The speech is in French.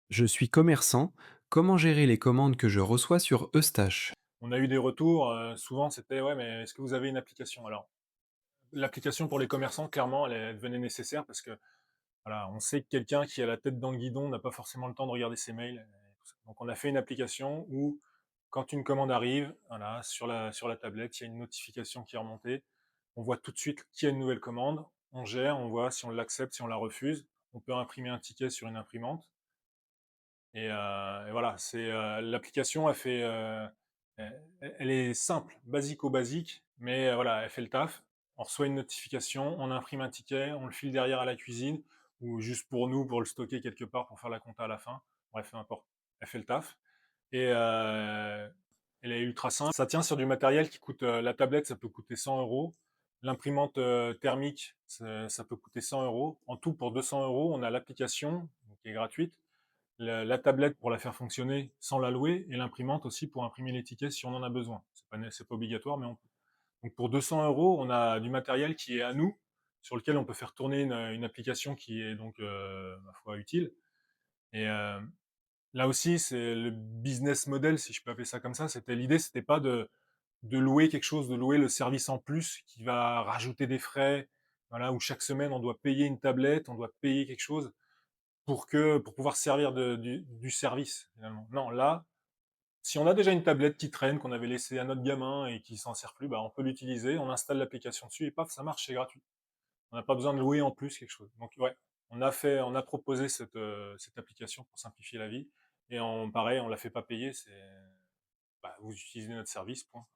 Je suis commerçant. Comment gérer les commandes que je reçois sur Eustache? On a eu des retours, souvent c'était: «Ouais, mais est-ce que vous avez une application?» Alors, l'application pour les commerçants, clairement, elle devenait nécessaire parce que, voilà, on sait que quelqu'un qui a la tête dans le guidon n'a pas forcément le temps de regarder ses mails et tout ça. Donc on a fait une application où, quand une commande arrive, voilà, sur la tablette, il y a une notification qui est remontée. On voit tout de suite qu'il y a une nouvelle commande, on gère, on voit si on l'accepte, si on la refuse. On peut imprimer un ticket sur une imprimante et voilà, l'application, elle est simple, basico-basique, mais voilà, elle fait le taf. On reçoit une notification, on imprime un ticket, on le file derrière à la cuisine ou juste pour nous, pour le stocker quelque part, pour faire la compta à la fin. Bref, peu importe. Elle fait le taf et elle est ultra simple. Ça tient sur du matériel qui coûte, la tablette, ça peut coûter 100 €. L'imprimante, thermique, ça peut coûter 100 €. En tout, pour 200 €, on a l'application, donc qui est gratuite, la tablette pour la faire fonctionner sans la louer et l'imprimante aussi pour imprimer les tickets si on en a besoin. C'est pas obligatoire, mais on peut. Donc pour 200 €, on a du matériel qui est à nous, sur lequel on peut faire tourner une application qui est donc, ma foi, utile et là aussi, c'est le business model, si je peux appeler ça comme ça. L'idée, c'était pas de louer quelque chose, de louer le service en plus qui va rajouter des frais, voilà, où chaque semaine on doit payer une tablette, on doit payer quelque chose pour pouvoir servir du service, finalement. Non, là, si on a déjà une tablette qui traîne, qu'on avait laissée à notre gamin et qui s'en sert plus, bah, on peut l'utiliser, on installe l'application dessus et paf, ça marche, c'est gratuit. On n'a pas besoin de louer en plus quelque chose. Donc ouais, on a proposé cette application pour simplifier la vie et pareil, on la fait pas payer, bah, vous utilisez notre service, point.